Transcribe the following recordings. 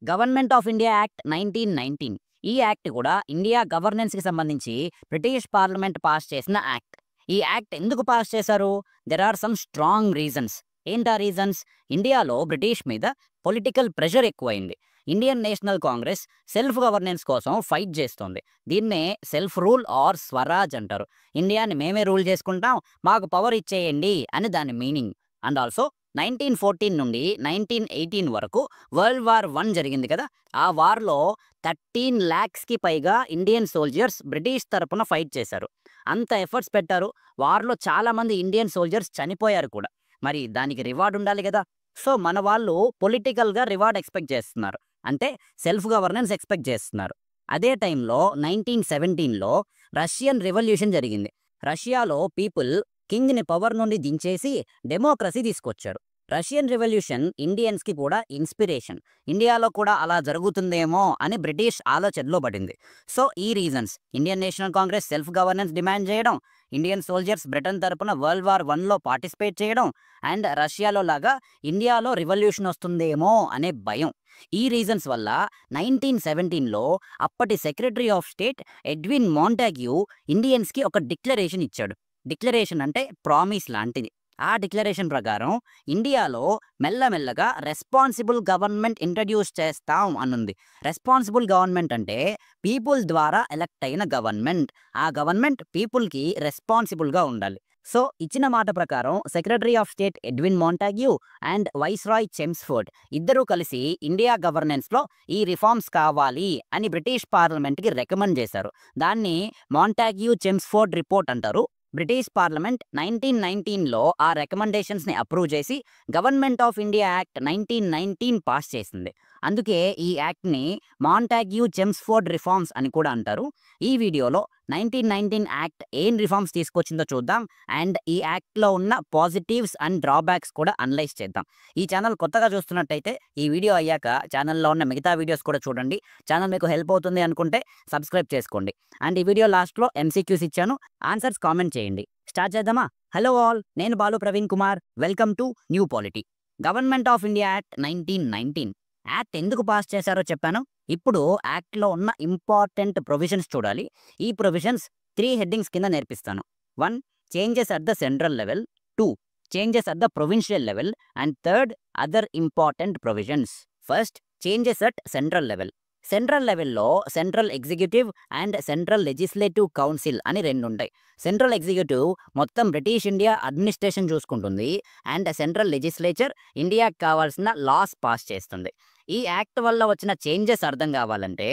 Government of India act 1919. ఈ act కూడా India గవర్నెన్స్కి సంబంధించి బ్రిటిష్ పార్లమెంట్ పాస్ చేసిన యాక్ట్. ఈ యాక్ట్ ఎందుకు పాస్ చేశారు? There are some strong reasons. ఏంటా రీజన్స్? ఇండియాలో బ్రిటిష్ మీద పొలిటికల్ ప్రెషర్ ఎక్కువైంది. Indian National Congress self governance కోసం ఫైట్ చేస్తోంది. దీన్నే సెల్ఫ్ రూల్ ఆర్ స్వరాజ్ అంటారు. ఇండియాని మేమే రూల్ చేసుకుంటాం, మాకు పవర్ ఇచ్చేయండి అని దాని మీనింగ్. అండ్ ఆల్సో 1914 నుండి 1918 వరకు వరల్డ్ వార్ 1 జరిగింది కదా. ఆ వార్లో 13 lakhsకి పైగా ఇండియన్ సోల్జర్స్ బ్రిటిష్ తరపున ఫైట్ చేశారు. అంత ఎఫర్ట్స్ పెట్టారు. వార్లో చాలా మంది ఇండియన్ సోల్జర్స్ చనిపోయారు కూడా. మరి దానికి రివార్డ్ ఉండాలి కదా. సో మన వాళ్ళు పొలిటికల్గా రివార్డ్ ఎక్స్పెక్ట్ చేస్తున్నారు, అంటే సెల్ఫ్ గవర్నెన్స్ ఎక్స్పెక్ట్ చేస్తున్నారు. అదే టైంలో 1917లో రష్యన్ రెవల్యూషన్ జరిగింది. రష్యాలో పీపుల్ కింగ్ని పవర్ నుండి దించేసి డెమోక్రసీ తీసుకొచ్చారు. రష్యన్ రెవల్యూషన్ ఇండియన్స్కి కూడా ఇన్స్పిరేషన్. ఇండియాలో కూడా అలా జరుగుతుందేమో అని బ్రిటిష్ ఆలోచనలో పడింది. సో ఈ reasons, Indian National Congress self governance demand చేయడం, ఇండియన్ సోల్జర్స్ బ్రిటన్ తరపున వరల్డ్ వార్ 1లో పార్టిసిపేట్ చేయడం, అండ్ రష్యాలో లాగా ఇండియాలో రివల్యూషన్ వస్తుందేమో అనే భయం. ఈ రీజన్స్ వల్ల 1917లో అప్పటి సెక్రటరీ ఆఫ్ స్టేట్ ఎడ్విన్ మాంటాగ్యూ ఇండియన్స్కి ఒక డిక్లరేషన్ ఇచ్చాడు. డిక్లరేషన్ అంటే ప్రామిస్ లాంటిది. ఆ డిక్లరేషన్ ప్రకారం ఇండియాలో మెల్లమెల్లగా రెస్పాన్సిబుల్ గవర్నమెంట్ ఇంట్రడ్యూస్ చేస్తాం అనుంది. రెస్పాన్సిబుల్ గవర్నమెంట్ అంటే పీపుల్ ద్వారా ఎలక్ట్ అయిన గవర్నమెంట్. ఆ గవర్నమెంట్ పీపుల్కి రెస్పాన్సిబుల్గా ఉండాలి. సో ఇచ్చిన మాట ప్రకారం secretary of state Edwin Montagu and viceroy Chelmsford ఇద్దరూ కలిసి ఇండియా గవర్నెన్స్లో ఈ రిఫార్మ్స్ కావాలి అని బ్రిటిష్ పార్లమెంట్కి రికమెండ్ చేశారు. దాన్ని మాంటాగ్యూ చెమ్స్ఫోర్డ్ రిపోర్ట్ అంటారు. బ్రిటిష్ పార్లమెంట్ 1919లో ఆ రికమెండేషన్స్ని అప్రూవ్ చేసి government of India act 1919 pass చేసింది. అందుకే ఈ యాక్ట్ని మాంటాగ్యూ చెమ్స్ఫోర్డ్ రిఫార్మ్స్ అని కూడా అంటారు. ఈ వీడియోలో 1919 యాక్ట్ ఏం రిఫార్మ్స్ తీసుకొచ్చిందో చూద్దాం, అండ్ ఈ యాక్ట్లో ఉన్న పాజిటివ్స్ అండ్ డ్రాబ్యాక్స్ కూడా అనలైజ్ చేద్దాం. ఈ ఛానల్ కొత్తగా చూస్తున్నట్టయితే ఈ వీడియో అయ్యాక ఛానల్లో ఉన్న మిగతా వీడియోస్ కూడా చూడండి. ఛానల్ మీకు హెల్ప్ అవుతుంది అనుకుంటే సబ్స్క్రైబ్ చేసుకోండి. అండ్ ఈ వీడియో లాస్ట్లో MCQs ఇచ్చాను, ఆన్సర్స్ కామెంట్ చేయండి. స్టార్ట్ చేద్దామా? హలో ఆల్, నేను Balu Praveen Kumar. Welcome to new polity. Government of India act 1919. Act ఎందుకు పాస్ చేశారో చెప్పాను. ఇప్పుడు యాక్ట్లో ఉన్న ఇంపార్టెంట్ ప్రొవిజన్స్ చూడాలి. ఈ ప్రొవిజన్స్ 3 హెడ్డింగ్స్ కింద నేర్పిస్తాను. 1. Changes at the central level. 2. Changes at the provincial level. And 3rd, other important provisions. First, changes at central level. Central లెవెల్లో central executive and central legislative council అని 2 ఉంటాయి. Central executive మొత్తం British India administration చూసుకుంటుంది, and central legislature ఇండియాకి కావాల్సిన loss pass చేస్తుంది. ఈ act వల్ల వచ్చిన చేంజెస్ అర్థం కావాలంటే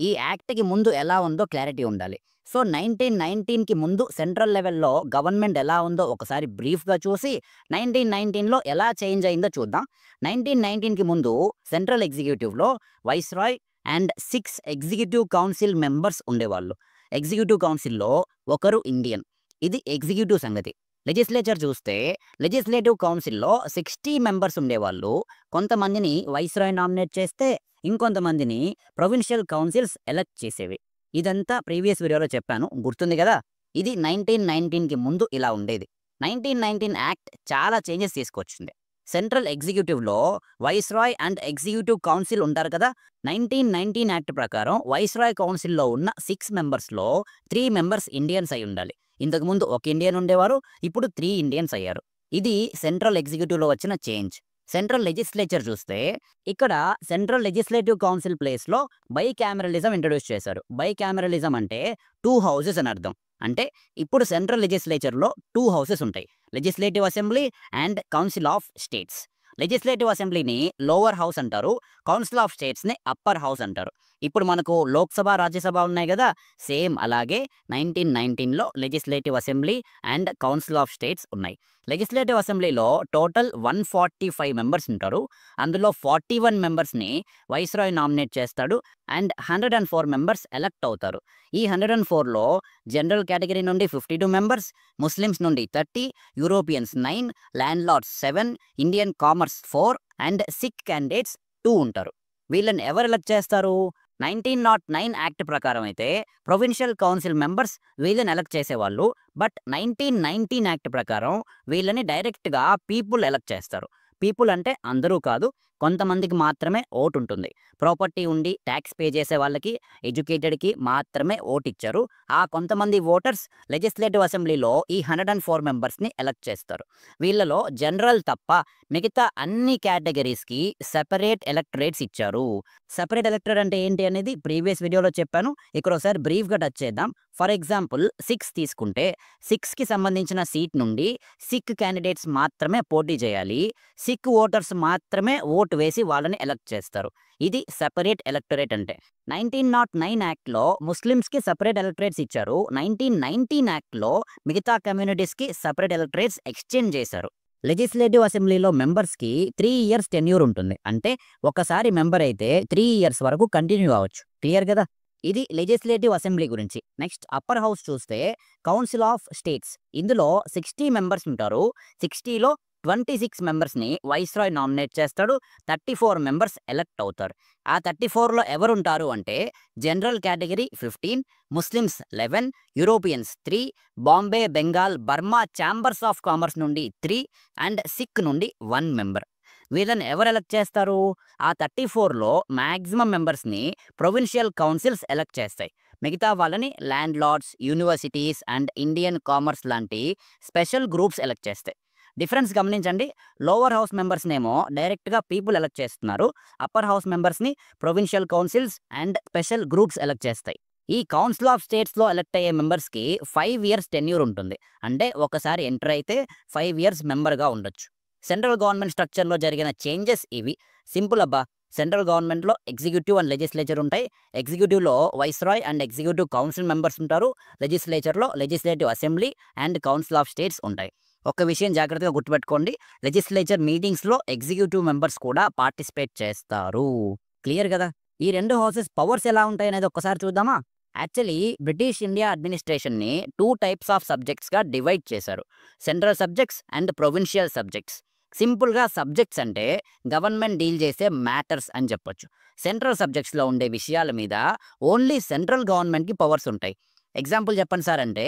ఈ యాక్ట్కి ముందు ఎలా ఉందో క్లారిటీ ఉండాలి. సో 1919కి ముందు సెంట్రల్ లెవెల్లో గవర్నమెంట్ ఎలా ఉందో ఒకసారి బ్రీఫ్గా చూసి 1919లో ఎలా చేంజ్ అయిందో చూద్దాం. 1919కి ముందు సెంట్రల్ ఎగ్జిక్యూటివ్లో viceroy and 6 executive council members ఉండేవాళ్ళు. ఎగ్జిక్యూటివ్ కౌన్సిల్లో ఒకరు ఇండియన్. ఇది ఎగ్జిక్యూటివ్ సంగతి. లెజిస్లేచర్ చూస్తే లెజిస్లేటివ్ కౌన్సిల్లో 60 మెంబర్స్ ఉండేవాళ్ళు. కొంతమందిని వైస్రాయ్ నామినేట్ చేస్తే ఇంకొంతమందిని ప్రొవిన్షియల్ కౌన్సిల్స్ ఎలక్ట్ చేసేవి. ఇదంతా ప్రీవియస్ వీడియోలో చెప్పాను, గుర్తుంది కదా. ఇది 1919కి ముందు ఇలా ఉండేది. 1919 యాక్ట్ చాలా చేంజెస్ తీసుకొచ్చింది. సెంట్రల్ ఎగ్జిక్యూటివ్లో వైస్రాయ్ అండ్ ఎగ్జిక్యూటివ్ కౌన్సిల్ ఉంటారు కదా. 1919 యాక్ట్ ప్రకారం వైస్రాయ్ కౌన్సిల్లో ఉన్న 6 మెంబర్స్లో 3 మెంబర్స్ ఇండియన్స్ అయి ఉండాలి. ఇంతకుముందు ఒక ఇండియన్ ఉండేవారు, ఇప్పుడు 3 ఇండియన్స్ అయ్యారు. ఇది సెంట్రల్ ఎగ్జిక్యూటివ్లో వచ్చిన చేంజ్. సెంట్రల్ లెజిస్లేచర్ చూస్తే ఇక్కడ సెంట్రల్ లెజిస్లేటివ్ కౌన్సిల్ ప్లేస్లో బైకామరలిజం ఇంట్రడ్యూస్ చేశారు. బైకామరలిజం అంటే 2 houses అని అర్థం. అంటే ఇప్పుడు సెంట్రల్ లెజిస్లేచర్లో 2 houses ఉంటాయి, legislative assembly and council of states. Legislative అసెంబ్లీని లోవర్ హౌస్ అంటారు, కౌన్సిల్ ఆఫ్ స్టేట్స్ని అప్పర్ హౌస్ అంటారు. ఇప్పుడు మనకు లోక్సభ, రాజ్యసభ ఉన్నాయి కదా, సేమ్ అలాగే 1919లో legislative assembly and council of states ఉన్నాయి. లెజిస్లేటివ్ అసెంబ్లీలో టోటల్ 145 మెంబర్స్ ఉంటారు. అందులో 41 మెంబర్స్ని వైస్రాయ్ నామినేట్ చేస్తాడు అండ్ 104 మెంబర్స్ ఎలక్ట్ అవుతారు. ఈ 104లో జనరల్ కేటగిరీ నుండి 52 మెంబర్స్, ముస్లిమ్స్ నుండి 30, Europeans 9, landlords 7, Indian commerce 4 and Sikh candidates 2 ఉంటారు. వీళ్ళని ఎవరు ఎలక్ట్ చేస్తారు? 1909 యాక్ట్ ప్రకారం అయితే ప్రొవిన్షియల్ కౌన్సిల్ మెంబర్స్ వీళ్ళని ఎలక్ట్ చేసేవాళ్ళు. బట్ 1919 యాక్ట్ ప్రకారం వీళ్ళని డైరెక్ట్గా పీపుల్ ఎలక్ట్ చేస్తారు. పీపుల్ అంటే అందరూ కాదు, కొంతమందికి మాత్రమే ఓటు ఉంటుంది. ప్రాపర్టీ ఉండి ట్యాక్స్ పే చేసే వాళ్ళకి, ఎడ్యుకేటెడ్‌కి మాత్రమే ఓటు ఇచ్చారు. ఆ కొంతమంది ఓటర్స్ లెజిస్లేటివ్ అసెంబ్లీలో ఈ 104 మెంబర్స్‌ని ఎలక్ట్ చేస్తారు. వీళ్ళలో జనరల్ తప్ప మిగతా అన్ని కేటగిరీస్‌కి సెపరేట్ ఎలక్టరేట్స్ ఇచ్చారు. సెపరేట్ ఎలక్టరేట్ అంటే ఏంటి అనేది ప్రీవియస్ వీడియోలో చెప్పాను. ఇక్కడ ఒకసారి బ్రీఫ్‌గా టచ్ చేద్దాం. ఫర్ ఎగ్జాంపుల్ 6 తీసుకుంటే 6కి సంబంధించిన సీట్ నుండి సిక్ క్యాండిడేట్స్ మాత్రమే పోటీ చేయాలి. సిక్ ఓటర్స్ మాత్రమే ఓటు వేసి వాళ్ళని ఎలక్ట్ చేస్తారు. ఇది సెపరేట్ ఎలక్టరేట్ అంటే. 1909 యాక్ట్‌లో ముస్లిమ్స్‌కి సెపరేట్ ఎలక్టరేట్స్ ఇచ్చారు. 1919 యాక్ట్‌లో మిగతా కమ్యూనిటీస్‌కి సెపరేట్ ఎలక్టరేట్స్ ఎక్స్‌చేంజ్ చేశారు. లెజిస్లేటివ్ అసెంబ్లీలో మెంబర్స్‌కి 3 ఇయర్స్ టెన్యూర్ ఉంటుంది. అంటే ఒకసారి మెంబర్ అయితే 3 ఇయర్స్ వరకు కంటిన్యూ అవ్వచ్చు. క్లియర్ కదా! ఇది లెజిస్లేటివ్ అసెంబ్లీ గురించి. నెక్స్ట్ అప్పర్ హౌస్ చూస్తే కౌన్సిల్ ఆఫ్ స్టేట్స్. ఇందులో 60 మెంబర్స్ ఉంటారు. 60లో 26 మెంబర్స్‌ని వైస్రాయ్ నామినేట్ చేస్తాడు. 34 మెంబర్స్ ఎలక్ట్ అవుతారు. ఆ 34లో ఎవరుంటారు అంటే general category 15, Muslims 11, Europeans 3, Bombay, Bengal, Burma chambers of commerce నుండి 3 అండ్ సిక్ నుండి 1 మెంబర్. వీళ్ళని ఎవరు ఎలక్ట్ చేస్తారు? ఆ 34లో మాక్సిమం మెంబర్స్‌ని ప్రొవిన్షియల్ కౌన్సిల్స్ ఎలక్ట్ చేస్తాయి. మిగతా వాళ్ళని landlords, universities and Indian commerce లాంటి స్పెషల్ గ్రూప్స్ ఎలక్ట్ చేస్తాయి. డిఫరెన్స్ గమనించండి. లోవర్ హౌస్ మెంబర్స్‌నేమో డైరెక్ట్‌గా పీపుల్ ఎలక్ట్ చేస్తున్నారు. అప్పర్ హౌస్ మెంబర్స్‌ని provincial councils and special groups elect చేస్తాయి. ఈ కౌన్సిల్ ఆఫ్ స్టేట్స్‌లో ఎలక్ట్ అయ్యే మెంబర్స్‌కి 5 ఇయర్స్ టెన్యూర్ ఉంటుంది. అంటే ఒకసారి ఎంటర్ అయితే 5 ఇయర్స్ మెంబర్‌గా ఉండొచ్చు. సెంట్రల్ గవర్నమెంట్ స్ట్రక్చర్‌లో జరిగిన చేంజెస్ ఇవి. సింపుల్ అబ్బా! సెంట్రల్ గవర్నమెంట్‌లో ఎగ్జిక్యూటివ్ అండ్ లెజిస్లేచర్ ఉంటాయి. ఎగ్జిక్యూటివ్‌లో viceroy and executive council members ఉంటారు. లెజిస్లేచర్‌లో legislative assembly and council of states ఉంటాయి. ఒక విషయం జాగ్రత్తగా గుర్తుపెట్టుకోండి. లెజిస్లేచర్ మీటింగ్స్‌లో ఎగ్జిక్యూటివ్ మెంబర్స్ కూడా పార్టిసిపేట్ చేస్తారు. క్లియర్ కదా! ఈ 2 హౌసెస్ పవర్స్ ఎలా ఉంటాయనేది ఒక్కసారి చూద్దామా? యాక్చువల్లీ బ్రిటిష్ ఇండియా అడ్మినిస్ట్రేషన్‌ని 2 టైప్స్ ఆఫ్ సబ్జెక్ట్స్‌గా డివైడ్ చేశారు. Central subjects and provincial subjects. సింపుల్‌గా సబ్జెక్ట్స్ అంటే గవర్నమెంట్ డీల్ చేసే మ్యాటర్స్ అని చెప్పొచ్చు. సెంట్రల్ సబ్జెక్ట్స్‌లో ఉండే విషయాల మీద ఓన్లీ సెంట్రల్ గవర్నమెంట్‌కి పవర్స్ ఉంటాయి. ఎగ్జాంపుల్ చెప్పండి సార్ అంటే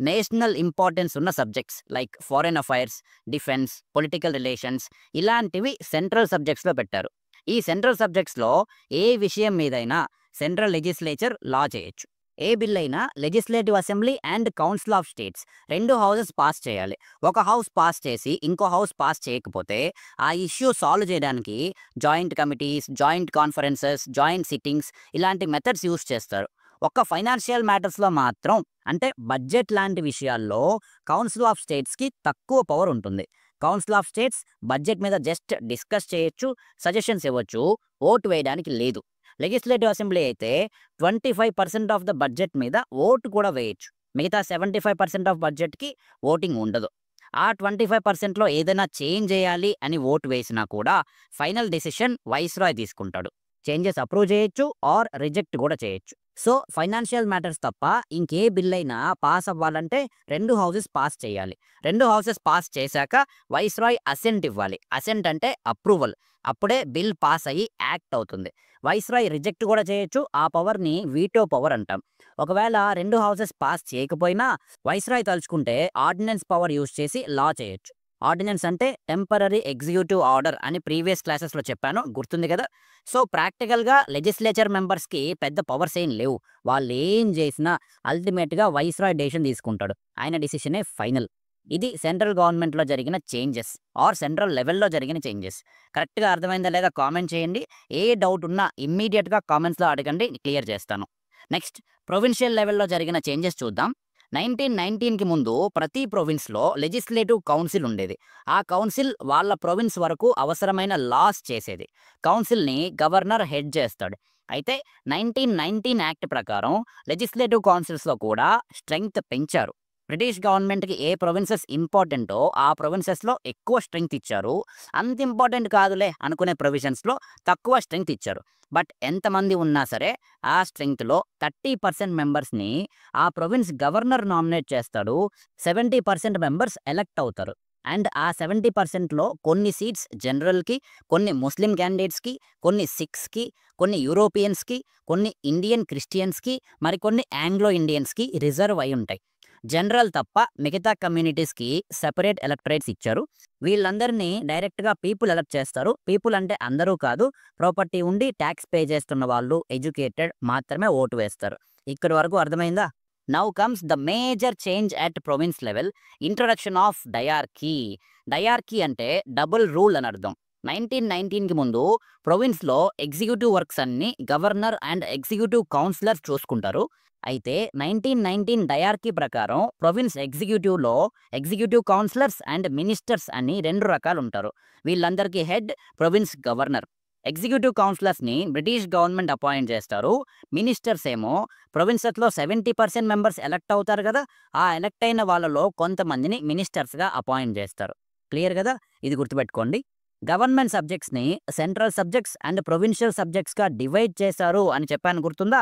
నేషనల్ ఇంపార్టెన్స్ ఉన్న subjects like foreign affairs, defence, political relations ఇలాంటివి సెంట్రల్ సబ్జెక్ట్స్‌లో పెట్టారు. ఈ సెంట్రల్ సబ్జెక్ట్స్‌లో ఏ విషయం మీదైనా సెంట్రల్ లెజిస్లేచర్ లా చేయొచ్చు. ఏ బిల్ అయినా legislative assembly and council of states 2 houses pass చేయాలి. ఒక హౌస్ పాస్ చేసి ఇంకో హౌస్ పాస్ చేయకపోతే ఆ ఇష్యూ సాల్వ్ చేయడానికి joint committees, joint conferences, joint sittings ఇలాంటి మెథడ్స్ యూజ్ చేస్తారు. ఒక్క ఫైనాన్షియల్ మ్యాటర్స్‌లో మాత్రం అంటే బడ్జెట్ లాంటి విషయాల్లో కౌన్సిల్ ఆఫ్ స్టేట్స్‌కి తక్కువ పవర్ ఉంటుంది. కౌన్సిల్ ఆఫ్ స్టేట్స్ బడ్జెట్ మీద జస్ట్ డిస్కస్ చేయొచ్చు, సజెషన్స్ ఇవ్వచ్చు, ఓటు వేయడానికి లేదు. లెజిస్లేటివ్ అసెంబ్లీ అయితే 25% ఆఫ్ ద బడ్జెట్ మీద ఓటు కూడా వేయొచ్చు. మిగతా 75% ఆఫ్ బడ్జెట్‌కి ఓటింగ్ ఉండదు. ఆ 25%లో ఏదైనా చేంజ్ చేయాలి అని ఓటు వేసినా కూడా ఫైనల్ డెసిషన్ వైస్రాయ్ తీసుకుంటాడు. చేంజెస్ అప్రూవ్ చేయొచ్చు ఆర్ రిజెక్ట్ కూడా చేయొచ్చు. సో ఫైనాన్షియల్ మ్యాటర్స్ తప్ప ఇంకే బిల్ అయినా పాస్ అవ్వాలంటే 2 హౌసెస్ పాస్ చేయాలి. 2 హౌసెస్ పాస్ చేశాక వైస్రాయ్ అసెంట్ ఇవ్వాలి. అసెంట్ అంటే అప్రూవల్. అప్పుడే బిల్ పాస్ అయ్యి యాక్ట్ అవుతుంది. వైస్రాయ్ రిజెక్ట్ కూడా చేయొచ్చు. ఆ పవర్‌ని వీటో పవర్ అంటాం. ఒకవేళ 2 హౌసెస్ పాస్ చేయకపోయినా వైస్రాయ్ తలుచుకుంటే ఆర్డినెన్స్ పవర్ యూజ్ చేసి లా చేయొచ్చు. ఆర్డినెన్స్ అంటే టెంపరరీ ఎగ్జిక్యూటివ్ ఆర్డర్ అని ప్రీవియస్ క్లాసెస్‌లో చెప్పాను. గుర్తుంది కదా! సో ప్రాక్టికల్‌గా లెజిస్లేచర్ మెంబర్స్‌కి పెద్ద పవర్స్ ఏం లేవు. వాళ్ళేం చేసినా అల్టిమేట్‌గా వైస్రాయ్ డెసిషన్ తీసుకుంటాడు. ఆయన డెసిషనే ఫైనల్. ఇది సెంట్రల్ గవర్నమెంట్‌లో జరిగిన చేంజెస్ ఆర్ సెంట్రల్ లెవెల్‌లో జరిగిన చేంజెస్. కరెక్ట్‌గా అర్థమైందా లేదా కామెంట్ చేయండి. ఏ డౌట్ ఉన్నా ఇమ్మీడియేట్‌గా కామెంట్స్‌లో అడగండి. క్లియర్ చేస్తాను. నెక్స్ట్ ప్రొవిన్షియల్ లెవెల్‌లో జరిగిన చేంజెస్ చూద్దాం. 1919కి ముందు ప్రతి ప్రొవిన్స్‌లో లెజిస్లేటివ్ కౌన్సిల్ ఉండేది. ఆ కౌన్సిల్ వాళ్ళ ప్రొవిన్స్ వరకు అవసరమైన లాస్ చేసేది. కౌన్సిల్‌ని గవర్నర్ హెడ్ చేస్తాడు. అయితే 1919 యాక్ట్ ప్రకారం లెజిస్లేటివ్ కౌన్సిల్స్‌లో కూడా స్ట్రెంగ్త్ పెంచారు. బ్రిటిష్ గవర్నమెంట్‌కి ఏ ప్రొవిన్సెస్ ఇంపార్టెంటో ఆ ప్రొవిన్సెస్‌లో ఎక్కువ స్ట్రెంగ్త్ ఇచ్చారు. అంత ఇంపార్టెంట్ కాదులే అనుకునే ప్రొవిజన్స్‌లో తక్కువ స్ట్రెంగ్త్ ఇచ్చారు. బట్ ఎంతమంది ఉన్నా సరే ఆ స్ట్రెంగ్త్‌లో 30% మెంబర్స్‌ని ఆ ప్రొవిన్స్ గవర్నర్ నామినేట్ చేస్తాడు. 70% మెంబర్స్ ఎలక్ట్ అవుతారు. అండ్ ఆ 70%లో కొన్ని సీట్స్ జనరల్‌కి, కొన్ని ముస్లిం క్యాండిడేట్స్‌కి, కొన్ని సిఖ్స్‌కి, కొన్ని యూరోపియన్స్‌కి, కొన్ని ఇండియన్ క్రిస్టియన్స్‌కి, మరికొన్ని ఆంగ్లో ఇండియన్స్‌కి రిజర్వ్ అయి ఉంటాయి. జనరల్ తప్ప మిగతా కమ్యూనిటీస్కి సెపరేట్ ఎలక్టరేట్స్ ఇచ్చారు. వీళ్ళందరినీ డైరెక్ట్గా పీపుల్ ఎలక్ట్ చేస్తారు. పీపుల్ అంటే అందరూ కాదు, ప్రాపర్టీ ఉండి ట్యాక్స్ పే చేస్తున్న వాళ్ళు, ఎడ్యుకేటెడ్ మాత్రమే ఓటు వేస్తారు. ఇక్కడి వరకు అర్థమైందా? Now comes the major change at province level, introduction of diarchy. Diarchy అంటే డబుల్ రూల్ అని అర్థం. 1919కి ముందు ప్రొవిన్స్లో ఎగ్జిక్యూటివ్ వర్క్స్ అన్ని గవర్నర్ అండ్ ఎగ్జిక్యూటివ్ కౌన్సిలర్ చూసుకుంటారు. అయితే 1919 డయార్కీ ప్రకారం province executive executive councillors and ministers అని 2 రకాలు ఉంటారు. వీళ్ళందరికీ హెడ్ ప్రొవిన్స్ గవర్నర్. ఎగ్జిక్యూటివ్ కౌన్సిలర్స్ని బ్రిటిష్ గవర్నమెంట్ అపాయింట్ చేస్తారు. మినిస్టర్స్ ఏమో ప్రొవిన్సెస్లో 70% మెంబర్స్ ఎలక్ట్ అవుతారు కదా, ఆ ఎలక్ట్ అయిన వాళ్ళలో కొంతమందిని మినిస్టర్స్గా అపాయింట్ చేస్తారు. క్లియర్ కదా? ఇది గుర్తుపెట్టుకోండి. గవర్నమెంట్ సబ్జెక్ట్స్ని సెంట్రల్ సబ్జెక్ట్స్ అండ్ ప్రొవిన్షియల్ సబ్జెక్ట్స్గా డివైడ్ చేశారు అని చెప్పాను, గుర్తుందా?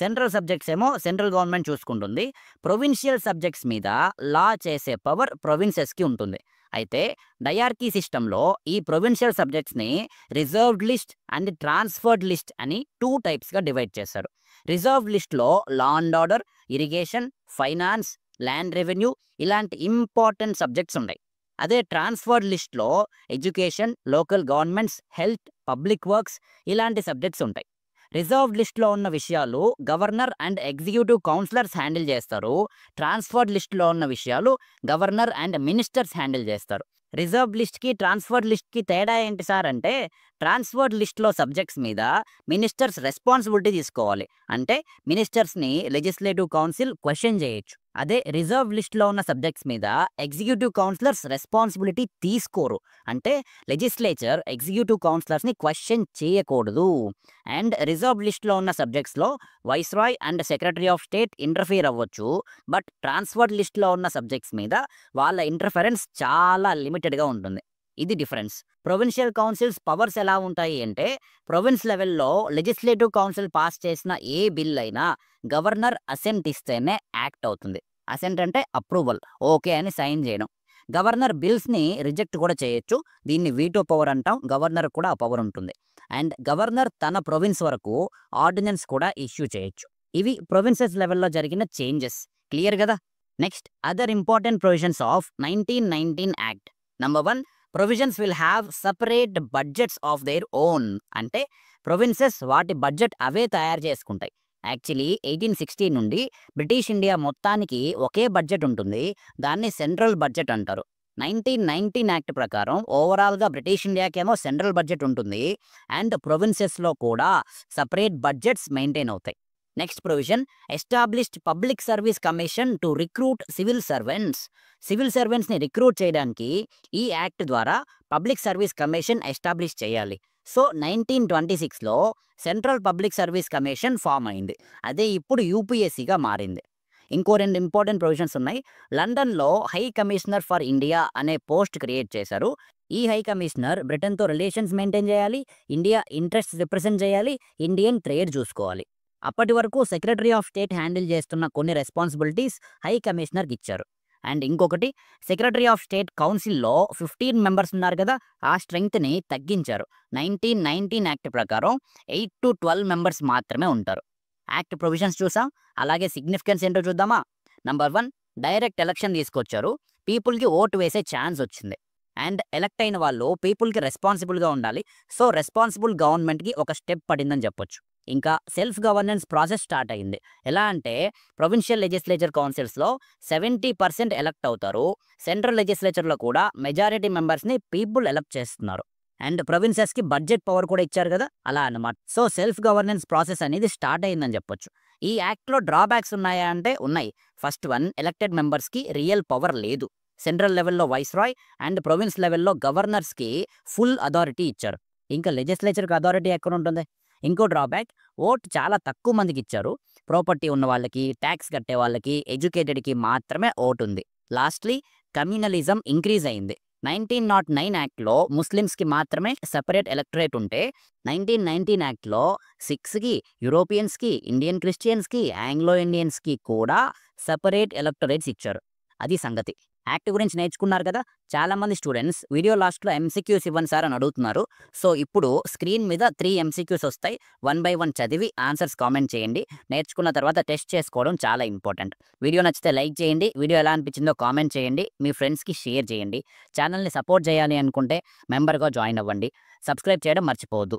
సెంట్రల్ సబ్జెక్ట్స్ ఏమో సెంట్రల్ గవర్నమెంట్ చూసుకుంటుంది. ప్రొవిన్షియల్ సబ్జెక్ట్స్ మీద లా చేసే పవర్ ప్రొవిన్సెస్కి ఉంటుంది. అయితే డయార్కీ సిస్టంలో ఈ ప్రొవిన్షియల్ సబ్జెక్ట్స్ని reserved list and transferred list అని 2 టైప్స్గా డివైడ్ చేశారు. రిజర్వ్డ్ లిస్ట్లో law and order, irrigation, finance, land revenue ఇలాంటి ఇంపార్టెంట్ సబ్జెక్ట్స్ ఉన్నాయి. అదే ట్రాన్స్ఫర్డ్ లిస్ట్లో education, local governments, health, public works ఇలాంటి సబ్జెక్ట్స్ ఉంటాయి. రిజర్వ్డ్ లిస్ట్లో ఉన్న విషయాలు governor and executive councillors handle చేస్తారు. ట్రాన్స్ఫర్డ్ లిస్ట్లో ఉన్న విషయాలు గవర్నర్ అండ్ మినిస్టర్స్ హ్యాండిల్ చేస్తారు. రిజర్వ్డ్ లిస్ట్కి ట్రాన్స్ఫర్డ్ లిస్ట్కి తేడా ఏంటి సార్ అంటే, ట్రాన్స్ఫర్డ్ లిస్ట్లో సబ్జెక్ట్స్ మీద మినిస్టర్స్ రెస్పాన్సిబిలిటీ తీసుకోవాలి. అంటే మినిస్టర్స్ని లెజిస్లేటివ్ కౌన్సిల్ క్వశ్చన్ చేయొచ్చు. అదే రిజర్వ్ లిస్ట్లో ఉన్న సబ్జెక్ట్స్ మీద ఎగ్జిక్యూటివ్ కౌన్సిలర్స్ రెస్పాన్సిబిలిటీ తీసుకోరు. అంటే లెజిస్లేచర్ ఎగ్జిక్యూటివ్ కౌన్సిలర్స్ని క్వశ్చన్ చేయకూడదు. అండ్ రిజర్వ్ లిస్ట్లో ఉన్న సబ్జెక్ట్స్లో viceroy and secretary of state interfere అవ్వచ్చు. బట్ ట్రాన్స్ఫర్డ్ లిస్ట్లో ఉన్న సబ్జెక్ట్స్ మీద వాళ్ళ ఇంటర్ఫరెన్స్ చాలా లిమిటెడ్గా ఉంటుంది. ఇది డిఫరెన్స్. ప్రొవిన్షియల్ కౌన్సిల్స్ పవర్స్ ఎలా ఉంటాయి అంటే, ప్రొవిన్స్ లెవెల్లో లెజిస్లేటివ్ కౌన్సిల్ పాస్ చేసిన ఏ బిల్ అయినా గవర్నర్ అసెంట్ ఇస్తేనే యాక్ట్ అవుతుంది. అసెంట్ అంటే అప్రూవల్, ఓకే అని సైన్ చేయడం. గవర్నర్ బిల్స్ని రిజెక్ట్ కూడా చేయొచ్చు. దీన్ని వీటో పవర్ అంటాం. గవర్నర్ కూడా ఆ పవర్ ఉంటుంది. అండ్ గవర్నర్ తన ప్రొవిన్స్ వరకు ఆర్డినెన్స్ కూడా ఇష్యూ చేయొచ్చు. ఇవి ప్రొవిన్సెస్ లెవెల్లో జరిగిన చేంజెస్. క్లియర్ కదా? Next, other important provisions of 1919 act. Number 1, provisions will have separate budgets of their own. అంటే ప్రొవిన్సెస్ వాటి బడ్జెట్ అవే తయారు చేసుకుంటాయి. యాక్చువల్లీ 1860 నుండి బ్రిటిష్ ఇండియా మొత్తానికి ఒకే బడ్జెట్ ఉంటుంది. దాన్ని సెంట్రల్ బడ్జెట్ అంటారు. 1919 యాక్ట్ ప్రకారం ఓవరాల్గా బ్రిటిష్ ఇండియాకేమో సెంట్రల్ బడ్జెట్ ఉంటుంది. అండ్ ప్రొవిన్సెస్లో కూడా సపరేట్ బడ్జెట్స్ మెయింటైన్ అవుతాయి. Next provision, established public service commission to recruit civil servants. Civil సర్వెంట్స్ని రిక్రూట్ చేయడానికి ఈ యాక్ట్ ద్వారా పబ్లిక్ సర్వీస్ కమిషన్ ఎస్టాబ్లిష్ చేయాలి. సో 1926లో central public service commission form అయింది. అదే ఇప్పుడు యూపీఎస్సీగా మారింది. ఇంకో 2 ఇంపార్టెంట్ ప్రొవిజన్స్ ఉన్నాయి. లండన్లో హై కమిషనర్ ఫర్ ఇండియా అనే పోస్ట్ క్రియేట్ చేశారు. ఈ హై కమిషనర్ బ్రిటన్తో రిలేషన్స్ మెయింటైన్ చేయాలి, ఇండియా ఇంట్రెస్ట్ రిప్రజెంట్ చేయాలి, ఇండియన్ ట్రేడ్ చూసుకోవాలి. అప్పటి వరకు సెక్రటరీ ఆఫ్ స్టేట్ హ్యాండిల్ చేస్తున్న కొన్ని రెస్పాన్సిబిలిటీస్ హై కమిషనర్కి ఇచ్చారు. అండ్ ఇంకొకటి, సెక్రటరీ ఆఫ్ స్టేట్ కౌన్సిల్లో 15 మెంబర్స్ ఉన్నారు కదా, ఆ స్ట్రెంగ్త్ని తగ్గించారు. 1919 యాక్ట్ ప్రకారం 8 to 12 మెంబర్స్ మాత్రమే ఉంటారు. యాక్ట్ ప్రొవిజన్స్ చూసాం, అలాగే సిగ్నిఫికెన్స్ ఏంటో చూద్దామా? నంబర్ 1, డైరెక్ట్ ఎలక్షన్ తీసుకొచ్చారు. పీపుల్కి ఓటు వేసే ఛాన్స్ వచ్చింది. అండ్ ఎలక్ట్ అయిన వాళ్ళు పీపుల్కి రెస్పాన్సిబుల్గా ఉండాలి. సో రెస్పాన్సిబుల్ గవర్నమెంట్కి ఒక స్టెప్ పడిందని చెప్పొచ్చు. ఇంకా సెల్ఫ్ గవర్నెన్స్ ప్రాసెస్ స్టార్ట్ అయింది. ఎలా అంటే, ప్రొవిన్షియల్ లెజిస్లేచర్ కౌన్సిల్స్లో 70% ఎలక్ట్ అవుతారు. సెంట్రల్ లెజిస్లేచర్లో కూడా మెజారిటీ మెంబర్స్ని పీపుల్ ఎలక్ట్ చేస్తున్నారు. అండ్ ప్రొవిన్సెస్కి బడ్జెట్ పవర్ కూడా ఇచ్చారు కదా, అలా అన్నమాట. సో సెల్ఫ్ గవర్నెన్స్ ప్రాసెస్ అనేది స్టార్ట్ అయిందని చెప్పొచ్చు. ఈ యాక్ట్లో డ్రాబ్యాక్స్ ఉన్నాయా అంటే ఉన్నాయి. ఫస్ట్ వన్, ఎలక్టెడ్ మెంబర్స్కి రియల్ పవర్ లేదు. సెంట్రల్ లెవెల్లో వైస్రాయ్ అండ్ ప్రొవిన్స్ లెవెల్లో గవర్నర్స్కి ఫుల్ అథారిటీ ఇచ్చారు. ఇంకా లెజిస్లేచర్కి అథారిటీ ఎక్కడ ఉంటుంది? ఇంకో డ్రాబ్యాక్, ఓట్ చాలా తక్కువ మందికి ఇచ్చారు. ప్రాపర్టీ ఉన్న వాళ్ళకి, ట్యాక్స్ కట్టే వాళ్ళకి, ఎడ్యుకేటెడ్కి మాత్రమే ఓటు ఉంది. లాస్ట్లీ, కమ్యూనలిజం ఇంక్రీజ్ అయింది. 1909 యాక్ట్లో ముస్లిమ్స్కి మాత్రమే సెపరేట్ ఎలక్టరేట్ ఉంటే 1919 యాక్ట్లో సిఖ్స్కి, యూరోపియన్స్కి, ఇండియన్ క్రిస్టియన్స్కి, ఆంగ్లో ఇండియన్స్కి కూడా సెపరేట్ ఎలక్టరేట్స్ ఇచ్చారు. అది సంగతి. యాక్ట్ గురించి నేర్చుకున్నారు కదా. చాలా మంది స్టూడెంట్స్ వీడియో లాస్ట్లో ఎంసీక్యూస్ ఇవ్వండి సార్ అని అడుగుతున్నారు. సో ఇప్పుడు స్క్రీన్ మీద 3 ఎంసీక్యూస్ వస్తాయి. 1 బై 1 చదివి ఆన్సర్స్ కామెంట్ చేయండి. నేర్చుకున్న తర్వాత టెస్ట్ చేసుకోవడం చాలా ఇంపార్టెంట్. వీడియో నచ్చితే లైక్ చేయండి. వీడియో ఎలా అనిపించిందో కామెంట్ చేయండి. మీ ఫ్రెండ్స్కి షేర్ చేయండి. ఛానల్ని సపోర్ట్ చేయాలి అనుకుంటే మెంబర్గా జాయిన్ అవ్వండి. సబ్స్క్రైబ్ చేయడం మర్చిపోవద్దు.